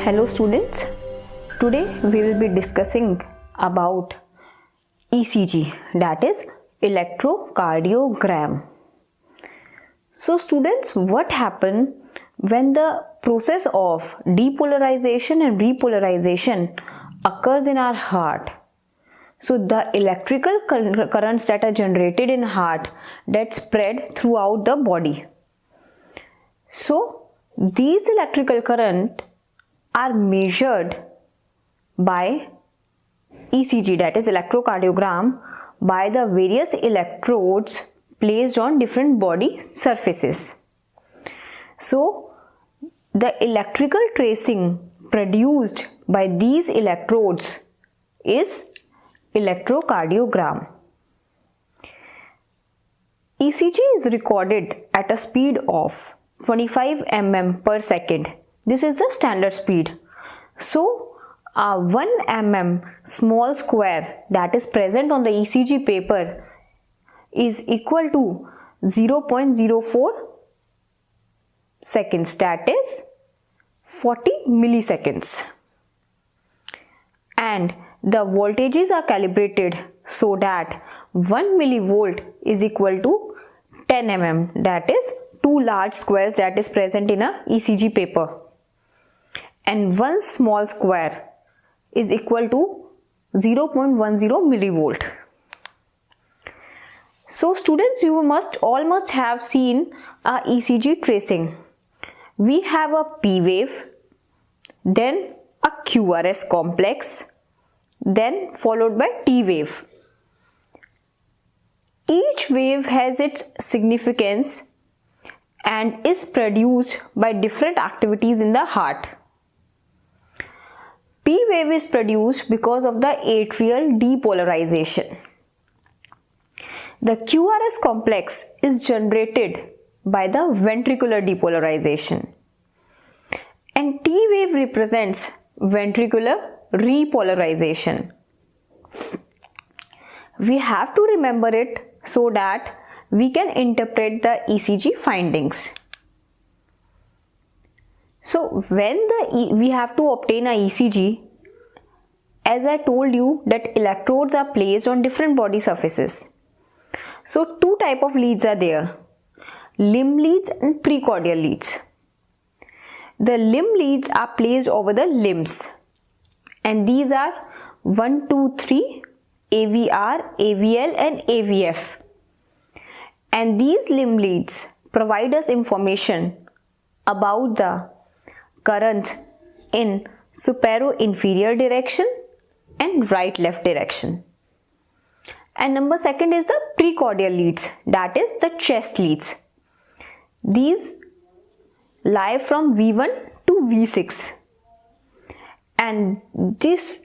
Hello students, today we will be discussing about ECG, that is electrocardiogram. So students, what happens when the process of depolarization and repolarization occurs in our heart? So the electrical currents that are generated in heart that spread throughout the body. So these electrical current are measured by ECG, that is electrocardiogram, by the various electrodes placed on different body surfaces. So the electrical tracing produced by these electrodes is electrocardiogram. ECG is recorded at a speed of 25 mm per second. This is the standard speed. So, a 1 mm small square that is present on the ECG paper is equal to 0.04 seconds, that is 40 milliseconds. And the voltages are calibrated so that 1 millivolt is equal to 10 mm, that is 2 large squares that is present in a ECG paper. And one small square is equal to 0.10 millivolt. So students, you must have seen a ECG tracing. We have a P wave, then a QRS complex, then followed by T wave. Each wave has its significance and is produced by different activities in the heart. P wave is produced because of the atrial depolarization. The QRS complex is generated by the ventricular depolarization. And T wave represents ventricular repolarization. We have to remember it so that we can interpret the ECG findings. So when we have to obtain a ECG, as I told you that electrodes are placed on different body surfaces. So two type of leads are there, limb leads and precordial leads. The limb leads are placed over the limbs, and these are 1, 2, 3, AVR, AVL and AVF. And these limb leads provide us information about the currents in supero-inferior direction and right-left direction. And number second is the precordial leads, that is the chest leads. These lie from V1 to V6. And this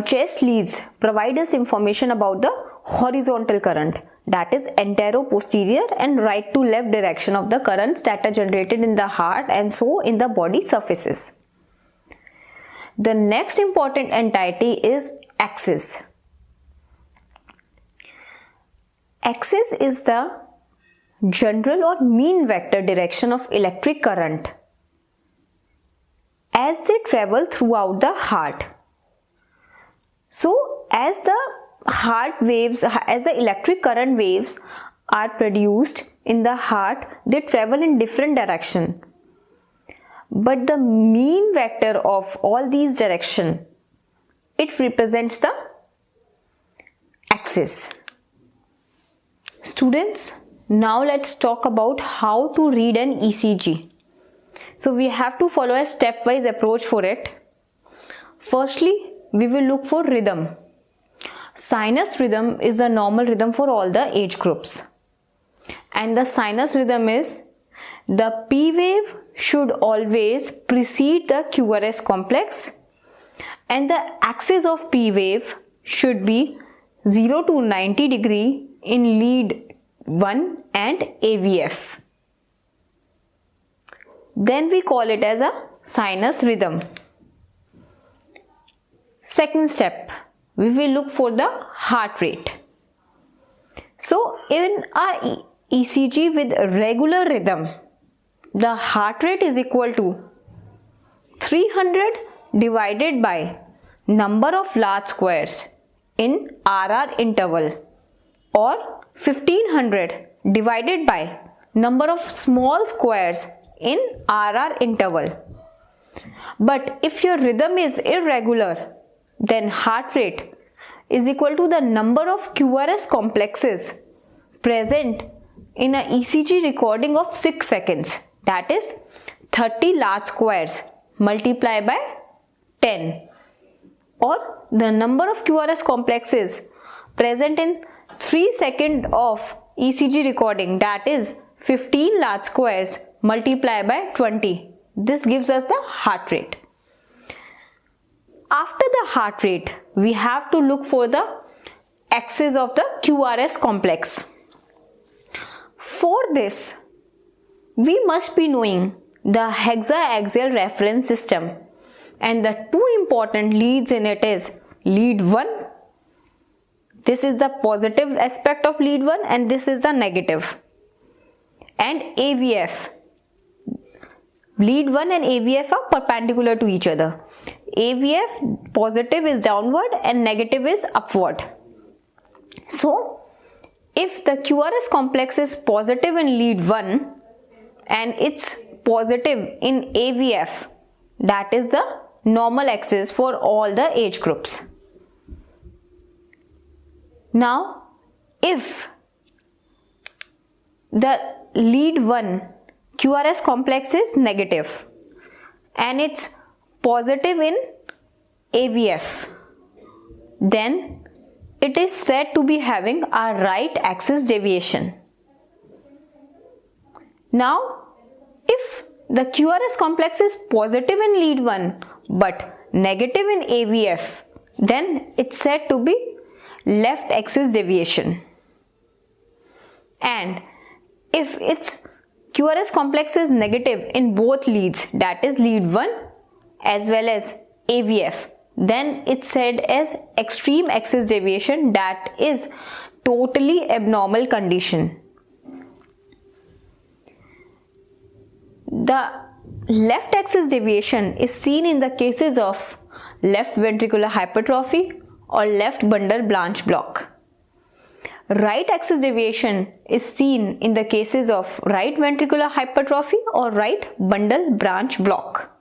chest leads provide us information about the horizontal current, that is antero-posterior and right to left direction of the currents that are generated in the heart and so in the body surfaces. The next important entity is axis. Axis is the general or mean vector direction of electric current as they travel throughout the heart. So as the electric current waves are produced in the heart, they travel in different direction. But the mean vector of all these direction, it represents the axis. Students, now let's talk about how to read an ECG. So we have to follow a stepwise approach for it. Firstly, we will look for rhythm. Sinus rhythm is the normal rhythm for all the age groups. And the sinus rhythm is the P wave should always precede the QRS complex and the axis of P wave should be 0 to 90 degree in lead 1 and AVF. Then we call it as a sinus rhythm. Second step, we will look for the heart rate. So in a ECG with regular rhythm, the heart rate is equal to 300 divided by number of large squares in RR interval, or 1500 divided by number of small squares in RR interval. But if your rhythm is irregular, then heart rate is equal to the number of QRS complexes present in a ECG recording of 6 seconds, that is 30 large squares multiplied by 10, or the number of QRS complexes present in 3 seconds of ECG recording, that is 15 large squares multiplied by 20. This gives us the heart rate. After the heart rate, we have to look for the axis of the QRS complex. For this, we must be knowing the hexaaxial reference system, and the two important leads in it is lead 1. This is the positive aspect of lead 1 and this is the negative. And AVF. Lead 1 and AVF are perpendicular to each other. AVF positive is downward and negative is upward. So, if the QRS complex is positive in lead 1 and it's positive in AVF, that is the normal axis for all the age groups. Now, if the lead 1 QRS complex is negative and it's positive in AVF, then it is said to be having a right axis deviation. Now, if the QRS complex is positive in lead 1 but negative in AVF, then it's said to be left axis deviation. And if its QRS complex is negative in both leads, that is lead 1 as well as AVF, then it's said as extreme axis deviation, that is totally abnormal condition. The left axis deviation is seen in the cases of left ventricular hypertrophy or left bundle branch block. Right axis deviation is seen in the cases of right ventricular hypertrophy or right bundle branch block.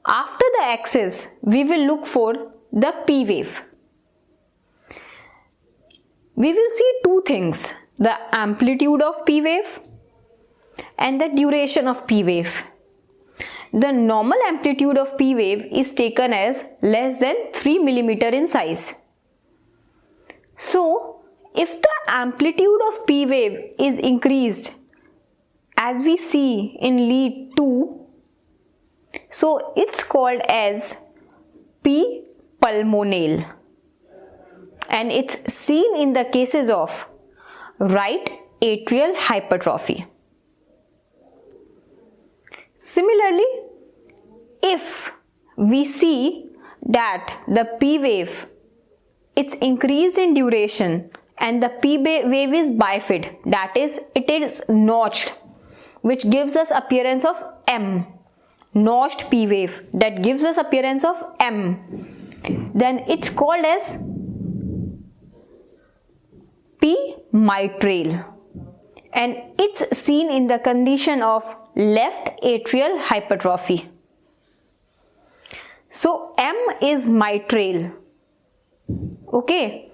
After the axis, we will look for the P wave. We will see two things: the amplitude of P wave and the duration of P wave. The normal amplitude of P wave is taken as less than 3 mm in size. So, if the amplitude of P wave is increased, as we see in lead 2, so it's called as P pulmonale, and it's seen in the cases of right atrial hypertrophy. Similarly, if we see that the P wave, it's increased in duration and the P wave is bifid, that is, it is notched, which gives us appearance of M, notched P wave that gives us appearance of M, then it's called as P mitral, and it's seen in the condition of left atrial hypertrophy. So M is mitral, okay,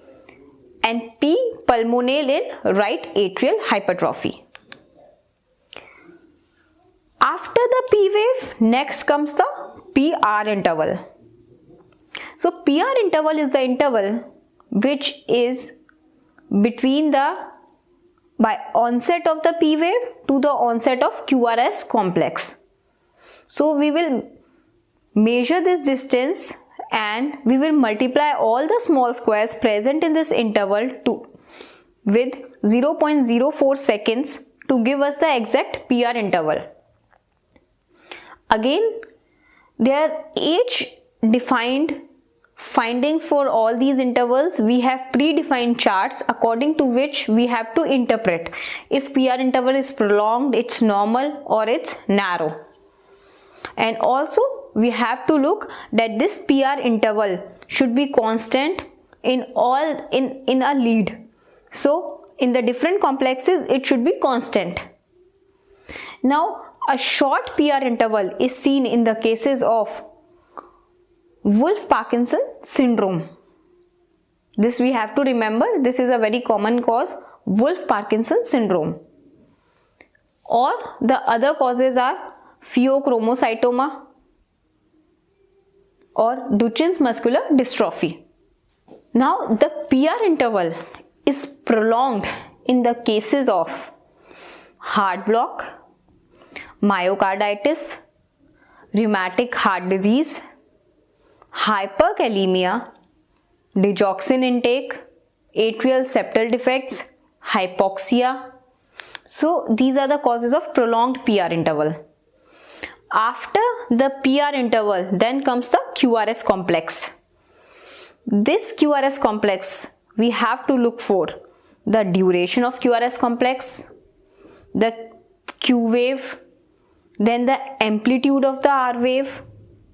and P pulmonale in right atrial hypertrophy. After the P wave, next comes the PR interval. So PR interval is the interval which is between the by onset of the P wave to the onset of QRS complex. So we will measure this distance and we will multiply all the small squares present in this interval with 0.04 seconds to give us the exact PR interval. Again, there are age-defined findings for all these intervals. We have predefined charts according to which we have to interpret if PR interval is prolonged, it's normal, or it's narrow. And also we have to look that this PR interval should be constant in a lead. So in the different complexes it should be constant. Now a short PR interval is seen in the cases of Wolff-Parkinson syndrome. This we have to remember, this is a very common cause, Wolff-Parkinson syndrome. Or the other causes are pheochromocytoma or Duchenne's muscular dystrophy. Now the PR interval is prolonged in the cases of heart block, myocarditis, rheumatic heart disease, hyperkalemia, digoxin intake, atrial septal defects, hypoxia. So these are the causes of prolonged PR interval. After the PR interval, then comes the QRS complex. This QRS complex, we have to look for the duration of QRS complex, the Q wave, then the amplitude of the R wave,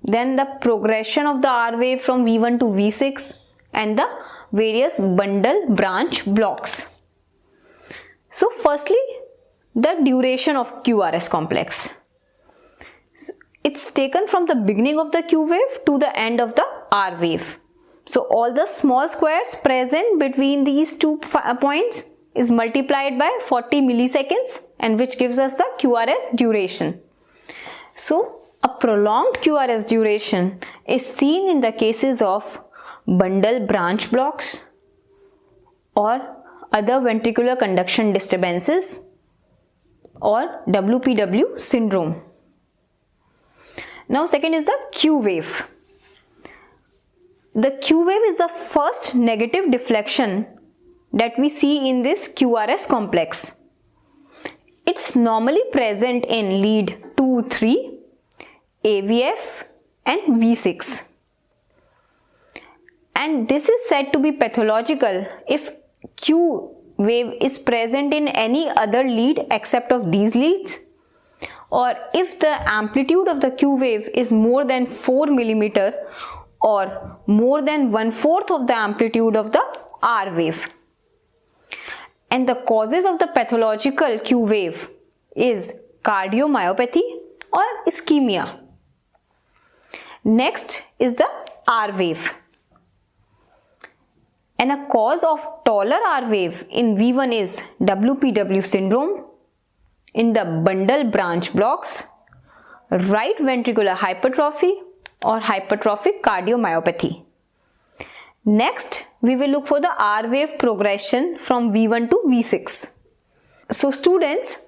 then the progression of the R wave from V1 to V6, and the various bundle branch blocks. So firstly, the duration of QRS complex. It's taken from the beginning of the Q wave to the end of the R wave. So all the small squares present between these two points is multiplied by 40 milliseconds, and which gives us the QRS duration. So a prolonged QRS duration is seen in the cases of bundle branch blocks or other ventricular conduction disturbances or WPW syndrome. Now second is the Q wave. The Q wave is the first negative deflection that we see in this QRS complex. It's normally present in lead 2, 3, AVF and V6. And this is said to be pathological if Q wave is present in any other lead except of these leads, or if the amplitude of the Q wave is more than 4 mm or more than 1/4 of the amplitude of the R wave. And the causes of the pathological Q wave is cardiomyopathy or ischemia. Next is the R wave. And a cause of taller R wave in V1 is WPW syndrome, in the bundle branch blocks, right ventricular hypertrophy or hypertrophic cardiomyopathy. Next, we will look for the R wave progression from V1 to V6. So students,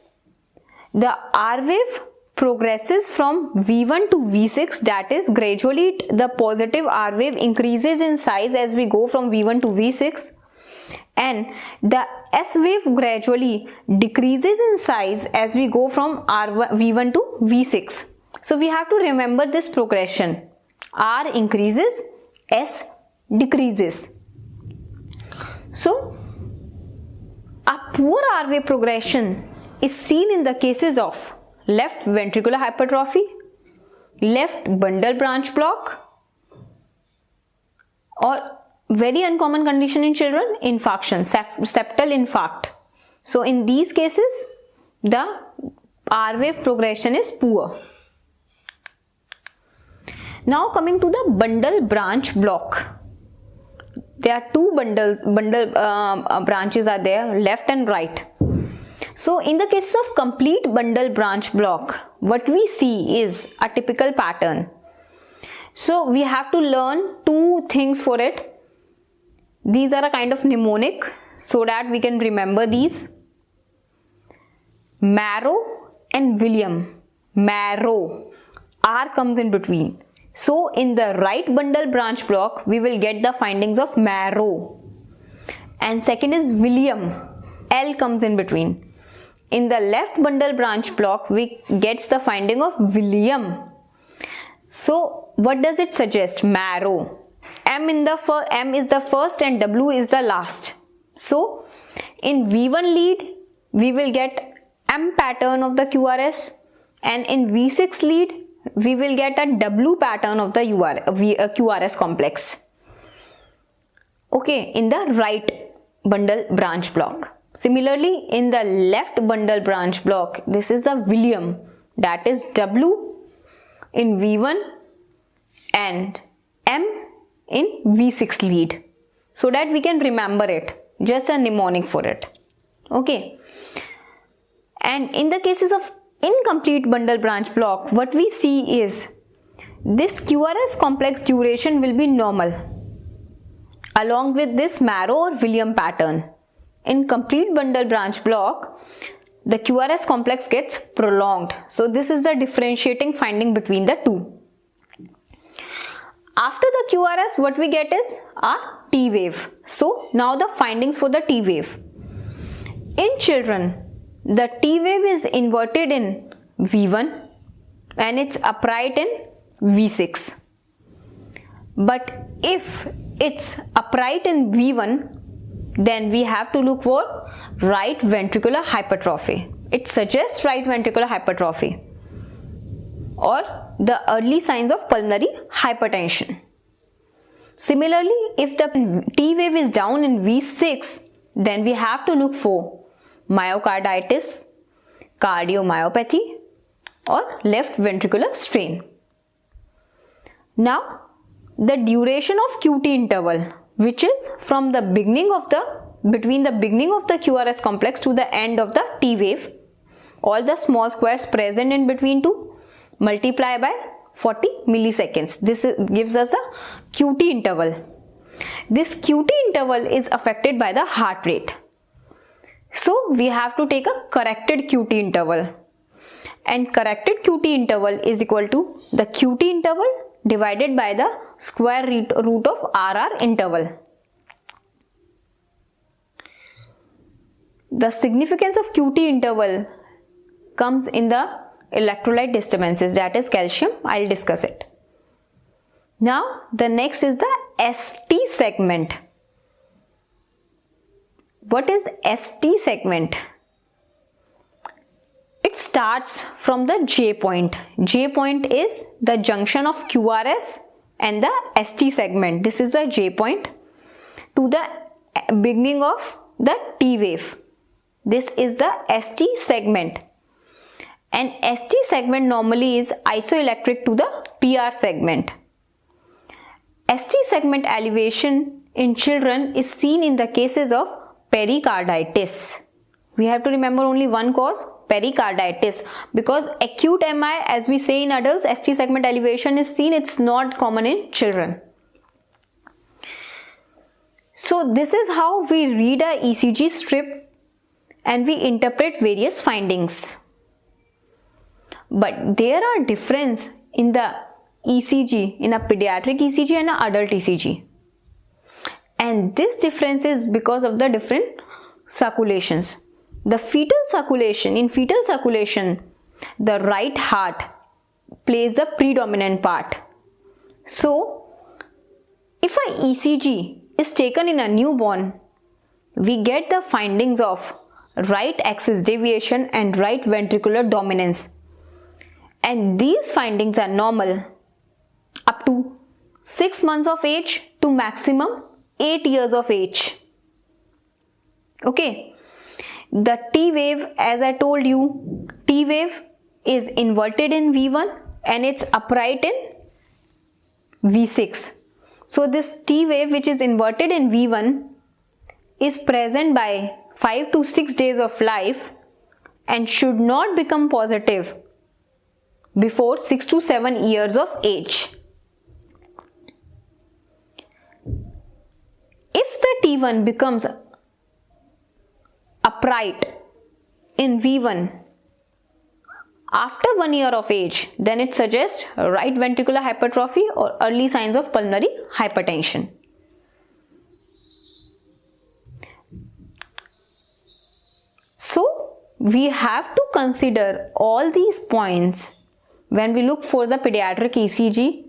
the R wave progresses from V1 to V6, that is gradually the positive R wave increases in size as we go from V1 to V6, and the S wave gradually decreases in size as we go from V1 to V6. So we have to remember this progression. R increases, S decreases. So a poor R wave progression is seen in the cases of left ventricular hypertrophy, left bundle branch block, or very uncommon condition in children, infarction, septal infarct. So in these cases, the R wave progression is poor. Now coming to the bundle branch block. There are two branches are there, left and right. So in the case of complete bundle branch block, what we see is a typical pattern. So we have to learn two things for it. These are a kind of mnemonic so that we can remember these. Marrow and William. Marrow. R comes in between. So in the right bundle branch block, we will get the findings of Marrow. And second is William. L comes in between. In the left bundle branch block, we gets the finding of William. So what does it suggest? Marrow. M is the first and W is the last. So in V1 lead, we will get M pattern of the QRS, and in V6 lead, we will get a W pattern of the QRS complex. Okay, in the right bundle branch block. Similarly, in the left bundle branch block, this is the William, that is W in V1 and M in V6 lead, so that we can remember it, just a mnemonic for it. Okay, and in the cases of incomplete bundle branch block, what we see is this QRS complex duration will be normal along with this Marrow or William pattern. In complete bundle branch block, the QRS complex gets prolonged. So this is the differentiating finding between the two. After the QRS, what we get is a T wave. So now the findings for the T wave. In children, the T wave is inverted in V1 and it's upright in V6. But if it's upright in V1, then we have to look for right ventricular hypertrophy. It suggests right ventricular hypertrophy or the early signs of pulmonary hypertension. Similarly, if the T wave is down in V6, then we have to look for myocarditis, cardiomyopathy or left ventricular strain. Now, the duration of QT interval, which is from the between the beginning of the QRS complex to the end of the T wave, all the small squares present in between two, multiply by 40 milliseconds. This gives us the QT interval. This QT interval is affected by the heart rate. So we have to take a corrected QT interval, and corrected QT interval is equal to the QT interval divided by the square root of RR interval. The significance of QT interval comes in the electrolyte disturbances, that is calcium. I'll discuss it. Now the next is the ST segment. What is ST segment? It starts from the J point. J point is the junction of QRS and the ST segment. This is the J point to the beginning of the T wave. This is the ST segment. And ST segment normally is isoelectric to the PR segment. ST segment elevation in children is seen in the cases of pericarditis. We have to remember only one cause, pericarditis, because acute MI, as we say in adults, ST segment elevation is seen. It's not common in children. So this is how we read a ECG strip and we interpret various findings. But there are differences in the ECG, in a pediatric ECG and an adult ECG. And this difference is because of the different circulations. The fetal circulation, in fetal circulation, the right heart plays the predominant part. So, if an ECG is taken in a newborn, we get the findings of right axis deviation and right ventricular dominance. And these findings are normal up to 6 months of age to maximum 8 years of age. Okay. The T wave, as I told you, T wave is inverted in V1 and it's upright in V6. So this T wave, which is inverted in V1, is present by 5 to 6 days of life and should not become positive before 6 to 7 years of age. If the T1 becomes upright in V1 after 1 year of age, then it suggests right ventricular hypertrophy or early signs of pulmonary hypertension. So we have to consider all these points when we look for the pediatric ECG.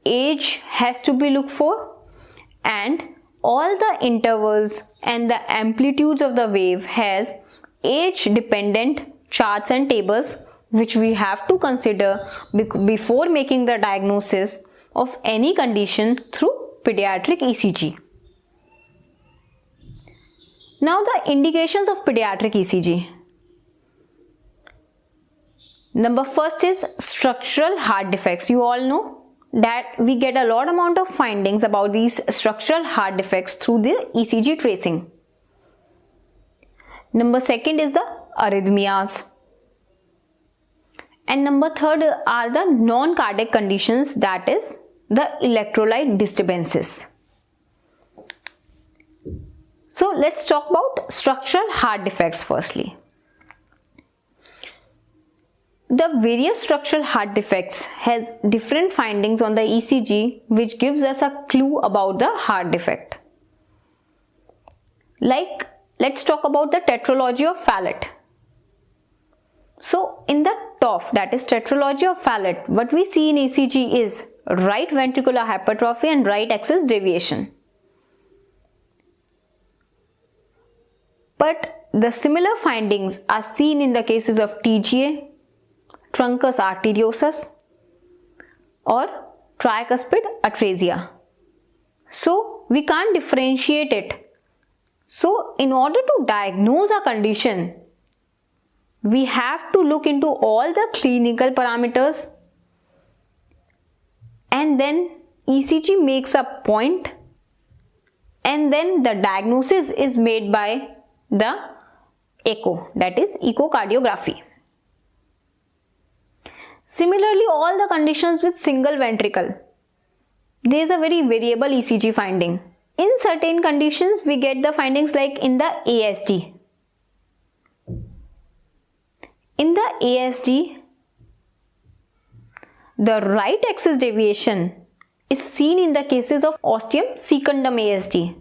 Age has to be looked for, and all the intervals and the amplitudes of the wave has age dependent charts and tables which we have to consider before making the diagnosis of any condition through pediatric ECG. Now the indications of pediatric ECG. Number first is structural heart defects. You all know that we get a lot amount of findings about these structural heart defects through the ECG tracing. Number second is the arrhythmias. And number third are the non-cardiac conditions, that is the electrolyte disturbances. So let's talk about structural heart defects firstly. The various structural heart defects has different findings on the ECG which gives us a clue about the heart defect. Like, let's talk about the tetralogy of Fallot. So in the TOF, that is tetralogy of Fallot, what we see in ECG is right ventricular hypertrophy and right axis deviation. But the similar findings are seen in the cases of TGA, truncus arteriosus or tricuspid atresia. So we can't differentiate it. So in order to diagnose a condition, we have to look into all the clinical parameters, and then ECG makes a point, and then the diagnosis is made by the echo, that is echocardiography. Similarly, all the conditions with single ventricle, there is a very variable ECG finding. In certain conditions, we get the findings like in the ASD. In the ASD, the right axis deviation is seen in the cases of ostium secundum ASD,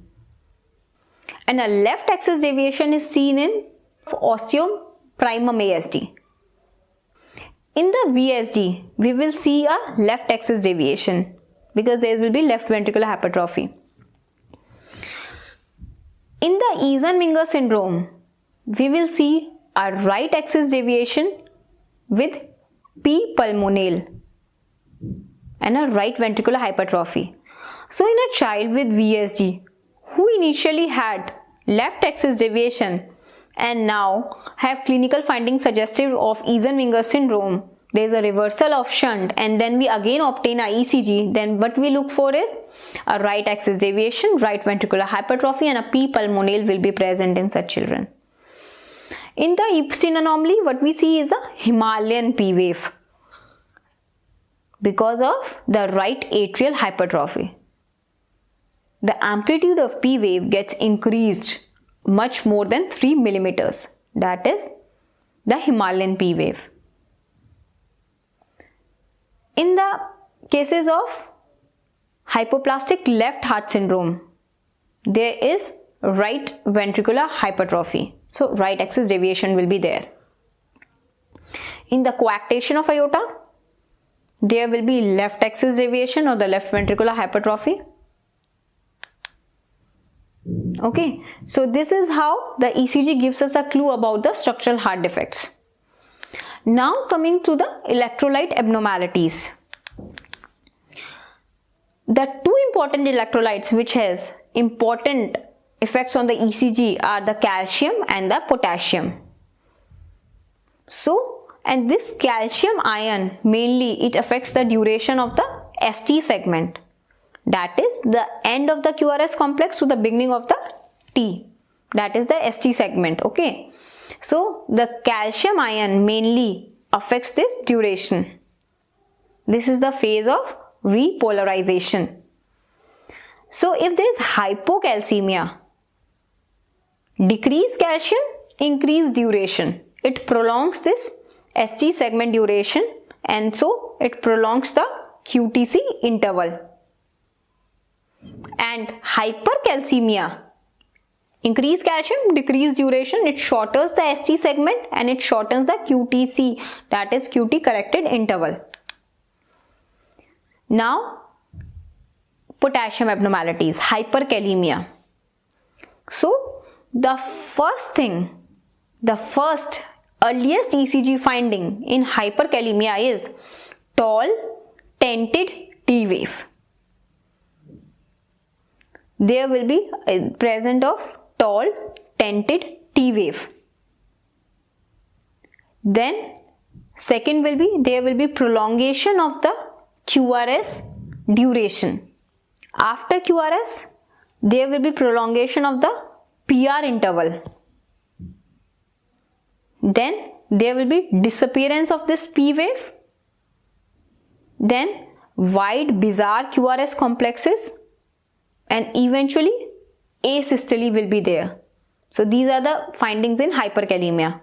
and a left axis deviation is seen in ostium primum ASD. In the VSD, we will see a left axis deviation because there will be left ventricular hypertrophy. In the Eisenmenger syndrome, we will see a right axis deviation with P pulmonale and a right ventricular hypertrophy. So in a child with VSD who initially had left axis deviation and now have clinical findings suggestive of Eisenmenger syndrome, there is a reversal of shunt, and then we again obtain a ECG, then what we look for is a right axis deviation, right ventricular hypertrophy, and a P pulmonale will be present in such children. In the Epstein anomaly, what we see is a Himalayan P wave because of the right atrial hypertrophy. The amplitude of P wave gets increased much more than 3 millimeters, that is the Himalayan P wave. In the cases of hypoplastic left heart syndrome, there is right ventricular hypertrophy. So right axis deviation will be there. In the coarctation of aorta, there will be left axis deviation or the left ventricular hypertrophy. Okay, so this is how the ECG gives us a clue about the structural heart defects. Now coming to the electrolyte abnormalities. The two important electrolytes which has important effects on the ECG are the calcium and the potassium. So, and this calcium ion mainly it affects the duration of the ST segment, that is the end of the QRS complex to the beginning of the T, that is the ST segment. Okay, so the calcium ion mainly affects this duration. This is the phase of repolarization. So if there is hypocalcemia, decrease calcium, increase duration, it prolongs this ST segment duration, and so it prolongs the QTC interval. And hypercalcemia, increase calcium, decrease duration, it shortens the ST segment and it shortens the QTC, that is QT corrected interval. Now potassium abnormalities, hyperkalemia. So the first earliest ECG finding in hyperkalemia is tall tented T wave. There will be a presence of tall tented T wave. Then second will be, there will be prolongation of the QRS duration. After QRS, there will be prolongation of the PR interval. Then there will be disappearance of this P wave. Then wide bizarre QRS complexes, and eventually asystole will be there. So these are the findings in hyperkalemia.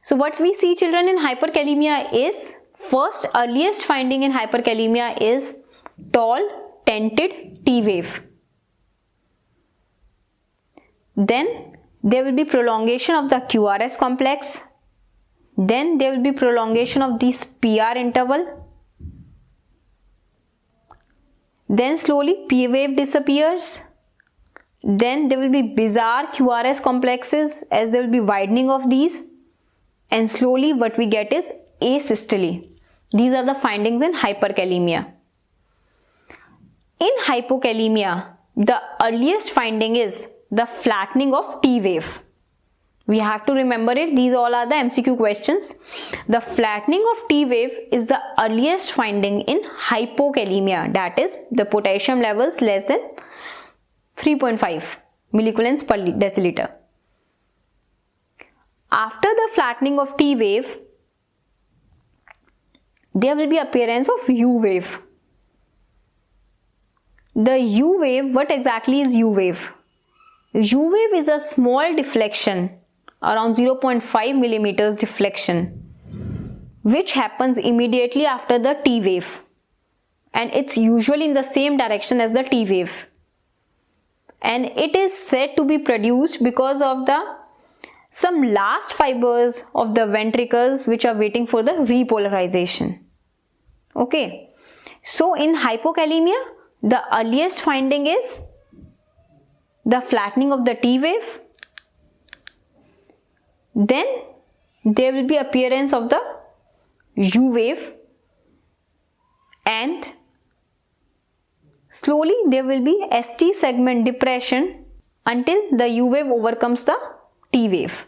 So what we see, children, in hyperkalemia is, first earliest finding in hyperkalemia is tall tented T wave. Then there will be prolongation of the QRS complex. Then there will be prolongation of this PR interval. Then slowly P wave disappears. Then there will be bizarre QRS complexes as there will be widening of these. And slowly what we get is asystole. These are the findings in hyperkalemia. In hypokalemia, the earliest finding is the flattening of T wave. We have to remember it. These all are the MCQ questions. The flattening of T wave is the earliest finding in hypokalemia, that is the potassium levels less than 3.5 milliequivalents per deciliter. After the flattening of T wave, there will be appearance of U wave. The U wave, what exactly is U wave? U wave is a small deflection, around 0.5 millimeters deflection, which happens immediately after the T wave, and it's usually in the same direction as the T wave, and it is said to be produced because of the some last fibers of the ventricles which are waiting for the repolarization. Okay, so in hypokalemia, the earliest finding is the flattening of the T wave. Then there will be appearance of the U wave, and slowly there will be ST segment depression until the U wave overcomes the T wave.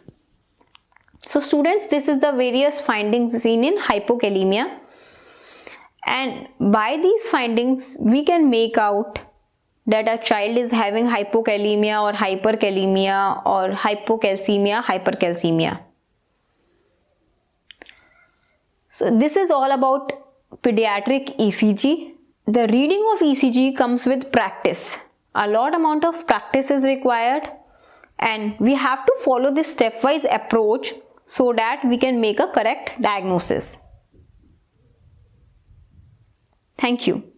So students, this is the various findings seen in hypokalemia, and by these findings we can make out that a child is having hypokalemia or hyperkalemia or hypocalcemia, hypercalcemia. So this is all about pediatric ECG. The reading of ECG comes with practice. A lot amount of practice is required, and we have to follow this stepwise approach so that we can make a correct diagnosis. Thank you.